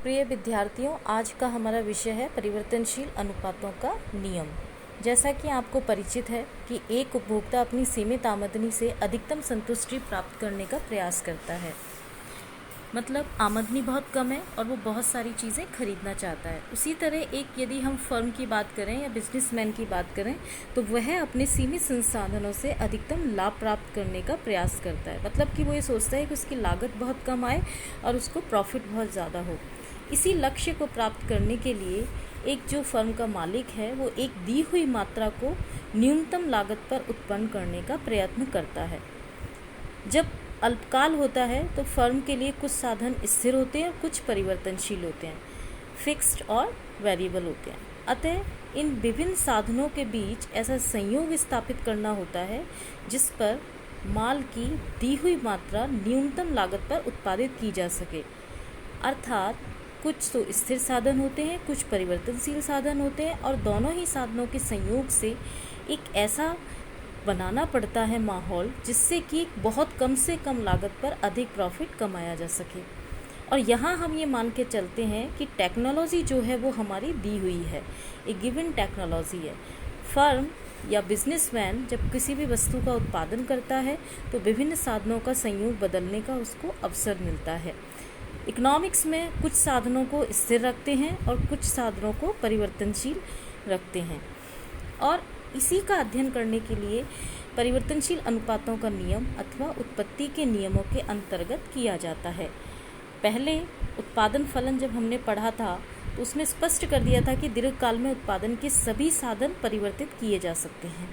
प्रिय विद्यार्थियों, आज का हमारा विषय है परिवर्तनशील अनुपातों का नियम। जैसा कि आपको परिचित है कि एक उपभोक्ता अपनी सीमित आमदनी से अधिकतम संतुष्टि प्राप्त करने का प्रयास करता है। मतलब आमदनी बहुत कम है और वो बहुत सारी चीज़ें खरीदना चाहता है। उसी तरह एक यदि हम फर्म की बात करें या बिजनेसमैन की बात करें तो वह अपने सीमित संसाधनों से अधिकतम लाभ प्राप्त करने का प्रयास करता है। मतलब कि वो ये सोचता है कि उसकी लागत बहुत कम आए और उसको प्रॉफिट बहुत ज़्यादा हो। इसी लक्ष्य को प्राप्त करने के लिए एक जो फर्म का मालिक है वो एक दी हुई मात्रा को न्यूनतम लागत पर उत्पन्न करने का प्रयत्न करता है। जब अल्पकाल होता है तो फर्म के लिए कुछ साधन स्थिर होते हैं और कुछ परिवर्तनशील होते हैं, फिक्स्ड और वेरिएबल होते हैं। अतः इन विभिन्न साधनों के बीच ऐसा संयोग स्थापित करना होता है जिस पर माल की दी हुई मात्रा न्यूनतम लागत पर उत्पादित की जा सके। अर्थात कुछ तो स्थिर साधन होते हैं, कुछ परिवर्तनशील साधन होते हैं और दोनों ही साधनों के संयोग से एक ऐसा बनाना पड़ता है माहौल जिससे कि बहुत कम से कम लागत पर अधिक प्रॉफिट कमाया जा सके। और यहाँ हम ये मान के चलते हैं कि टेक्नोलॉजी जो है वो हमारी दी हुई है, एक गिवन टेक्नोलॉजी है। फर्म या बिजनेसमैन जब किसी भी वस्तु का उत्पादन करता है तो विभिन्न साधनों का संयोग बदलने का उसको अवसर मिलता है। इकोनॉमिक्स में कुछ साधनों को स्थिर रखते हैं और कुछ साधनों को परिवर्तनशील रखते हैं, और इसी का अध्ययन करने के लिए परिवर्तनशील अनुपातों का नियम अथवा उत्पत्ति के नियमों के अंतर्गत किया जाता है। पहले उत्पादन फलन जब हमने पढ़ा था तो उसमें स्पष्ट कर दिया था कि दीर्घकाल में उत्पादन के सभी साधन परिवर्तित किए जा सकते हैं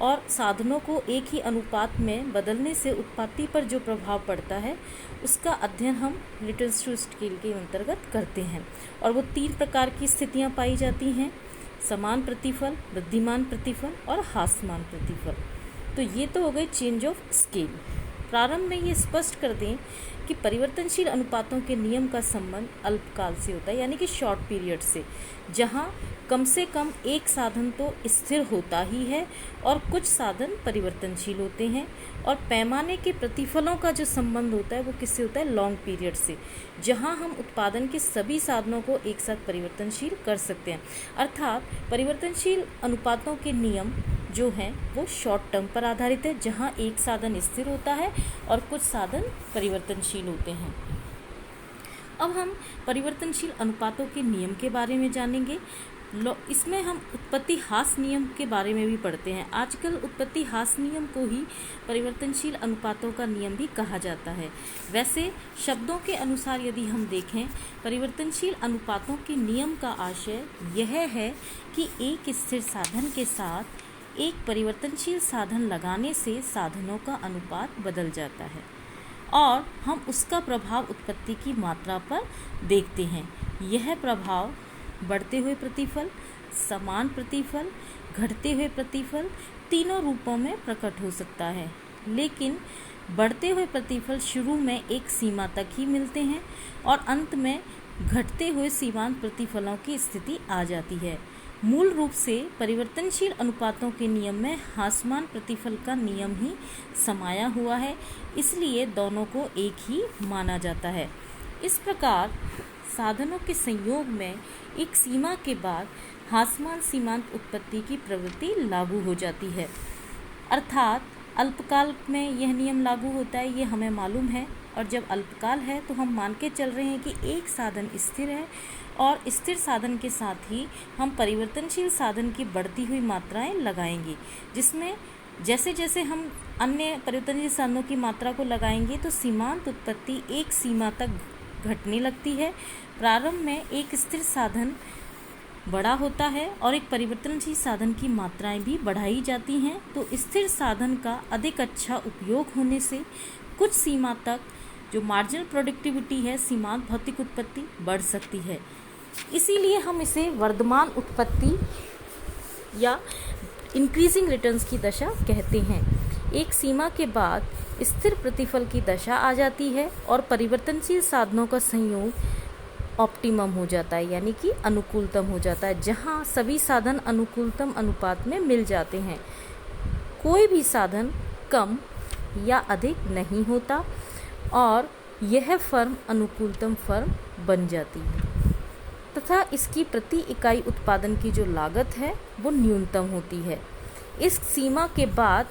और साधनों को एक ही अनुपात में बदलने से उत्पत्ति पर जो प्रभाव पड़ता है उसका अध्ययन हम रिटर्न्स टू स्केल के अंतर्गत करते हैं। और वो 3 प्रकार की स्थितियां पाई जाती हैं: समान प्रतिफल, वृद्धिमान प्रतिफल और ह्रासमान प्रतिफल। तो ये तो हो गए चेंज ऑफ स्केल। प्रारंभ में ये स्पष्ट कर दें कि परिवर्तनशील अनुपातों के नियम का संबंध अल्पकाल से होता है, यानी कि शॉर्ट पीरियड से, जहाँ कम से कम एक साधन तो स्थिर होता ही है और कुछ साधन परिवर्तनशील होते हैं। और पैमाने के प्रतिफलों का जो संबंध होता है वो किससे होता है? लॉन्ग पीरियड से, जहां हम उत्पादन के सभी साधनों को एक साथ परिवर्तनशील कर सकते हैं। अर्थात परिवर्तनशील अनुपातों के नियम जो हैं वो शॉर्ट टर्म पर आधारित है, जहां एक साधन स्थिर होता है और कुछ साधन परिवर्तनशील होते हैं। अब हम परिवर्तनशील अनुपातों के नियम के बारे में जानेंगे। इसमें हम उत्पत्ति ह्रास नियम के बारे में भी पढ़ते हैं। आजकल उत्पत्ति ह्रास नियम को ही परिवर्तनशील अनुपातों का नियम भी कहा जाता है। वैसे शब्दों के अनुसार यदि हम देखें, परिवर्तनशील अनुपातों के नियम का आशय यह है कि एक स्थिर साधन के साथ एक परिवर्तनशील साधन लगाने से साधनों का अनुपात बदल जाता है और हम उसका प्रभाव उत्पत्ति की मात्रा पर देखते हैं। यह प्रभाव बढ़ते हुए प्रतिफल, समान प्रतिफल, घटते हुए प्रतिफल तीनों रूपों में प्रकट हो सकता है। लेकिन बढ़ते हुए प्रतिफल शुरू में एक सीमा तक ही मिलते हैं और अंत में घटते हुए सीमांत प्रतिफलों की स्थिति आ जाती है। मूल रूप से परिवर्तनशील अनुपातों के नियम में ह्रासमान प्रतिफल का नियम ही समाया हुआ है, इसलिए दोनों को एक ही माना जाता है। इस प्रकार साधनों के संयोग में एक सीमा के बाद ह्रासमान सीमांत उत्पत्ति की प्रवृत्ति लागू हो जाती है। अर्थात अल्पकाल में यह नियम लागू होता है, ये हमें मालूम है। और जब अल्पकाल है तो हम मान के चल रहे हैं कि एक साधन स्थिर है और स्थिर साधन के साथ ही हम परिवर्तनशील साधन की बढ़ती हुई मात्राएं लगाएंगे, जिसमें जैसे जैसे हम अन्य परिवर्तनशील साधनों की मात्रा को लगाएंगे तो सीमांत उत्पत्ति एक सीमा तक घटने लगती है। प्रारंभ में एक स्थिर साधन बड़ा होता है और एक परिवर्तनशील साधन की मात्राएं भी बढ़ाई जाती हैं, तो स्थिर साधन का अधिक अच्छा उपयोग होने से कुछ सीमा तक जो मार्जिनल प्रोडक्टिविटी है, सीमांत भौतिक उत्पत्ति बढ़ सकती है। इसीलिए हम इसे वर्धमान उत्पत्ति या इंक्रीजिंग रिटर्न्स की दशा कहते हैं। एक सीमा के बाद स्थिर प्रतिफल की दशा आ जाती है और परिवर्तनशील साधनों का संयोग ऑप्टिमम हो जाता है, यानी कि अनुकूलतम हो जाता है, जहां सभी साधन अनुकूलतम अनुपात में मिल जाते हैं। कोई भी साधन कम या अधिक नहीं होता और यह फर्म अनुकूलतम फर्म बन जाती है तथा इसकी प्रति इकाई उत्पादन की जो लागत है वो न्यूनतम होती है। इस सीमा के बाद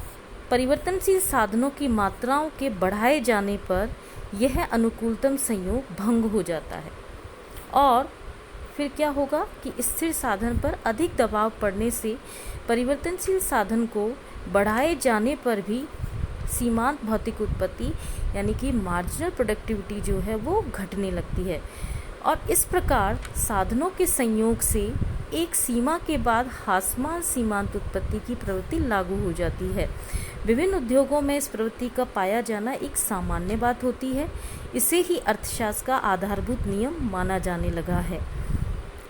परिवर्तनशील साधनों की मात्राओं के बढ़ाए जाने पर यह अनुकूलतम संयोग भंग हो जाता है और फिर क्या होगा कि स्थिर साधन पर अधिक दबाव पड़ने से परिवर्तनशील साधन को बढ़ाए जाने पर भी सीमांत भौतिक उत्पत्ति यानी कि मार्जिनल प्रोडक्टिविटी जो है वो घटने लगती है और इस प्रकार साधनों के संयोग से एक सीमा के बाद ह्रासमान सीमांत उत्पत्ति की प्रवृत्ति लागू हो जाती है। विभिन्न उद्योगों में इस प्रवृत्ति का पाया जाना एक सामान्य बात होती है। इसे ही अर्थशास्त्र का आधारभूत नियम माना जाने लगा है।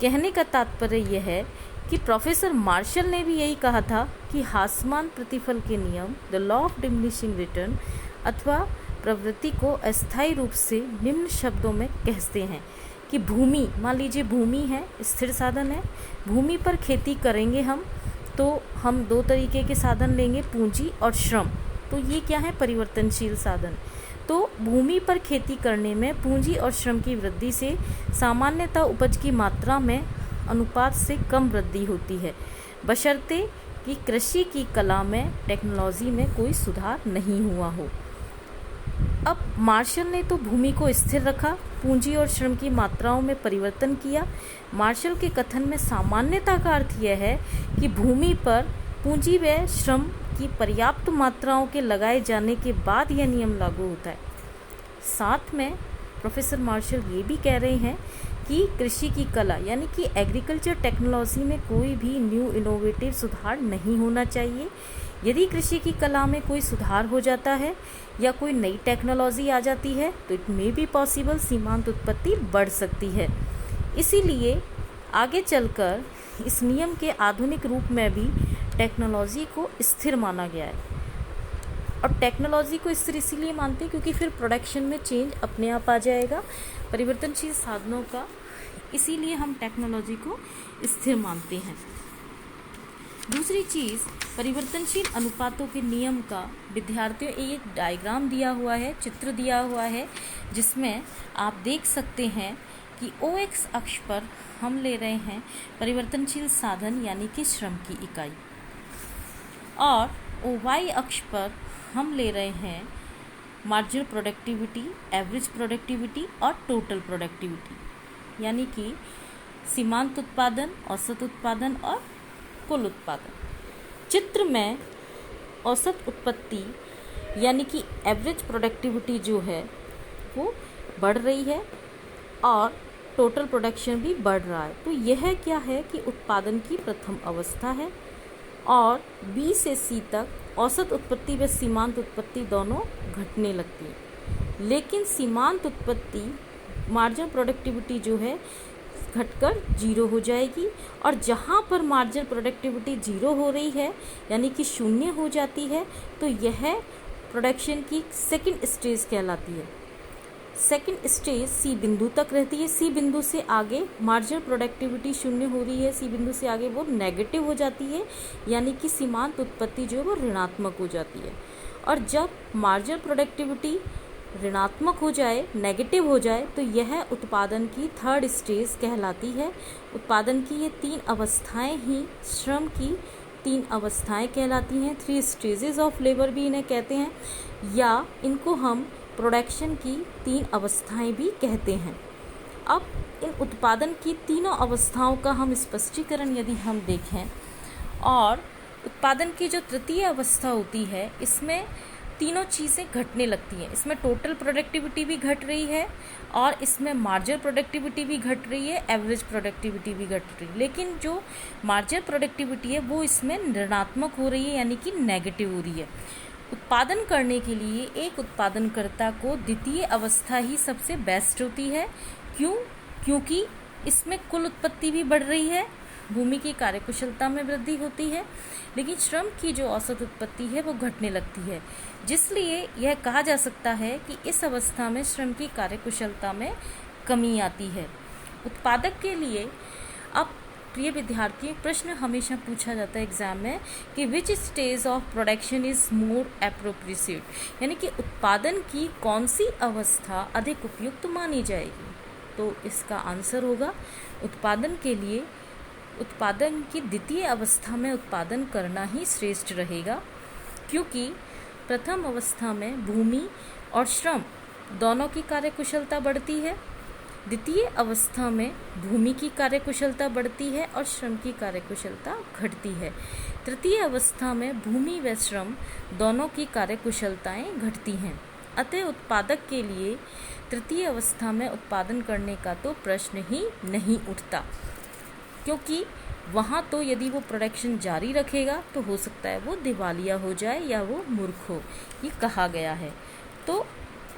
कहने का तात्पर्य यह है कि प्रोफेसर मार्शल ने भी यही कहा था कि ह्रासमान प्रतिफल के नियम the law of diminishing return अथवा प्रवृत्ति को अस्थायी रूप से निम्न शब्दों में कहते हैं कि भूमि, मान लीजिए भूमि है, स्थिर साधन है, भूमि पर खेती करेंगे हम, तो हम दो तरीके के साधन लेंगे, पूंजी और श्रम। तो ये क्या है? परिवर्तनशील साधन। तो भूमि पर खेती करने में पूंजी और श्रम की वृद्धि से सामान्यतः उपज की मात्रा में अनुपात से कम वृद्धि होती है, बशर्ते कि कृषि की कला में, टेक्नोलॉजी में कोई सुधार नहीं हुआ हो। अब मार्शल ने तो भूमि को स्थिर रखा, पूंजी और श्रम की मात्राओं में परिवर्तन किया। मार्शल के कथन में सामान्यता का अर्थ यह है कि भूमि पर पूंजी व श्रम की पर्याप्त मात्राओं के लगाए जाने के बाद यह नियम लागू होता है। साथ में प्रोफेसर मार्शल ये भी कह रहे हैं कि कृषि की कला यानी कि एग्रीकल्चर टेक्नोलॉजी में कोई भी न्यू इनोवेटिव सुधार नहीं होना चाहिए। यदि कृषि की कला में कोई सुधार हो जाता है या कोई नई टेक्नोलॉजी आ जाती है तो इट मे बी पॉसिबल सीमांत उत्पत्ति बढ़ सकती है। इसीलिए आगे चलकर इस नियम के आधुनिक रूप में भी टेक्नोलॉजी को स्थिर माना गया है। और टेक्नोलॉजी को स्थिर इसीलिए मानते हैं क्योंकि फिर प्रोडक्शन में चेंज अपने आप आ जाएगा परिवर्तनशील साधनों का, इसीलिए हम टेक्नोलॉजी को स्थिर मानते हैं। दूसरी चीज़, परिवर्तनशील अनुपातों के नियम का विद्यार्थियों एक डायग्राम दिया हुआ है, चित्र दिया हुआ है, जिसमें आप देख सकते हैं कि OX अक्ष पर हम ले रहे हैं परिवर्तनशील साधन यानी कि श्रम की इकाई और OY अक्ष पर हम ले रहे हैं मार्जिनल प्रोडक्टिविटी, एवरेज प्रोडक्टिविटी और टोटल प्रोडक्टिविटी यानी कि सीमांत उत्पादन, औसत उत्पादन और कुल उत्पादन। चित्र में औसत उत्पत्ति यानी कि एवरेज प्रोडक्टिविटी जो है वो बढ़ रही है और टोटल प्रोडक्शन भी बढ़ रहा है। तो यह क्या है कि उत्पादन की प्रथम अवस्था है और B से C तक औसत उत्पत्ति व सीमांत उत्पत्ति दोनों घटने लगती है, लेकिन सीमांत उत्पत्ति मार्जिनल प्रोडक्टिविटी जो है घटकर 0 हो जाएगी और जहाँ पर मार्जिनल प्रोडक्टिविटी 0 हो रही है यानी कि शून्य हो जाती है तो यह प्रोडक्शन की सेकंड स्टेज कहलाती है। सेकंड स्टेज C बिंदु तक रहती है। C बिंदु से आगे मार्जिनल प्रोडक्टिविटी शून्य हो रही है, C बिंदु से आगे वो नेगेटिव हो जाती है यानी कि सीमांत उत्पत्ति जो है वो ऋणात्मक हो जाती है। और जब मार्जिनल प्रोडक्टिविटी ऋणात्मक हो जाए, नेगेटिव हो जाए तो यह उत्पादन की थर्ड स्टेज कहलाती है। उत्पादन की ये 3 अवस्थाएं ही श्रम की 3 अवस्थाएं कहलाती हैं। 3 स्टेजेस ऑफ लेबर भी इन्हें कहते हैं या इनको हम प्रोडक्शन की 3 अवस्थाएं भी कहते हैं। अब इन उत्पादन की तीनों अवस्थाओं का हम स्पष्टीकरण यदि हम देखें और उत्पादन की जो तृतीय अवस्था होती है इसमें तीनों चीज़ें घटने लगती हैं। इसमें टोटल प्रोडक्टिविटी भी घट रही है और इसमें मार्जिनल प्रोडक्टिविटी भी घट रही है, एवरेज प्रोडक्टिविटी भी घट रही है। लेकिन जो मार्जिनल प्रोडक्टिविटी है वो इसमें ऋणात्मक हो रही है यानी कि नेगेटिव हो रही है। उत्पादन करने के लिए एक उत्पादनकर्ता को द्वितीय अवस्था ही सबसे बेस्ट होती है। क्यों? क्योंकि इसमें कुल उत्पत्ति भी बढ़ रही है, भूमि की कार्यकुशलता में वृद्धि होती है, लेकिन श्रम की जो औसत उत्पत्ति है वो घटने लगती है, जिसलिए यह कहा जा सकता है कि इस अवस्था में श्रम की कार्यकुशलता में कमी आती है। उत्पादक के लिए अब प्रिय विद्यार्थी, प्रश्न हमेशा पूछा जाता है एग्जाम में कि which stage of production is more appropriate, यानी कि उत्पादन की कौन सी अवस्था अधिक उपयुक्त मानी जाएगी। तो इसका आंसर होगा उत्पादन के लिए उत्पादन की द्वितीय अवस्था में उत्पादन करना ही श्रेष्ठ रहेगा, क्योंकि प्रथम अवस्था में भूमि और श्रम दोनों की कार्यकुशलता बढ़ती है, द्वितीय अवस्था में भूमि की कार्यकुशलता बढ़ती है और श्रम की कार्यकुशलता घटती है, तृतीय अवस्था में भूमि व श्रम दोनों की कार्यकुशलताएं घटती हैं। अतः उत्पादक के लिए तृतीय अवस्था में उत्पादन करने का तो प्रश्न ही नहीं उठता, क्योंकि वहाँ तो यदि वो प्रोडक्शन जारी रखेगा तो हो सकता है वो दिवालिया हो जाए या वो मूर्ख हो, ये कहा गया है। तो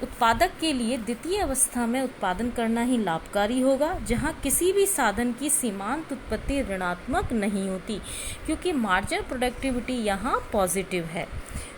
उत्पादक के लिए द्वितीय अवस्था में उत्पादन करना ही लाभकारी होगा, जहाँ किसी भी साधन की सीमांत उत्पत्ति ऋणात्मक नहीं होती, क्योंकि मार्जिनल प्रोडक्टिविटी यहाँ पॉजिटिव है।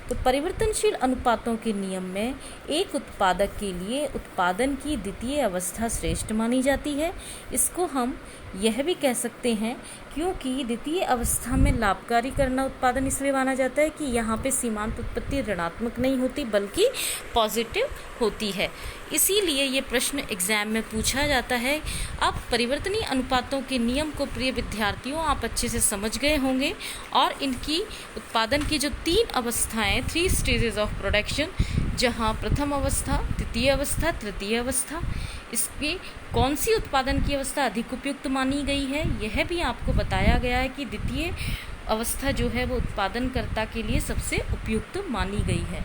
तो परिवर्तनशील अनुपातों के नियम में एक उत्पादक के लिए उत्पादन की द्वितीय अवस्था श्रेष्ठ मानी जाती है। इसको हम यह भी कह सकते हैं क्योंकि द्वितीय अवस्था में लाभकारी करना उत्पादन इसलिए माना जाता है कि यहाँ पे सीमांत उत्पत्ति ऋणात्मक नहीं होती बल्कि पॉजिटिव होती है। इसीलिए ये प्रश्न एग्जाम में पूछा जाता है। अब परिवर्तनीय अनुपातों के नियम को प्रिय विद्यार्थियों आप अच्छे से समझ गए होंगे और इनकी उत्पादन की जो 3 अवस्थाएं, 3 स्टेजेस ऑफ प्रोडक्शन, जहाँ प्रथम अवस्था, द्वितीय अवस्था, तृतीय अवस्था, इसकी कौन सी उत्पादन की अवस्था अधिक उपयुक्त मानी गई है, यह भी आपको बताया गया है कि द्वितीय अवस्था जो है वो उत्पादनकर्ता के लिए सबसे उपयुक्त मानी गई है।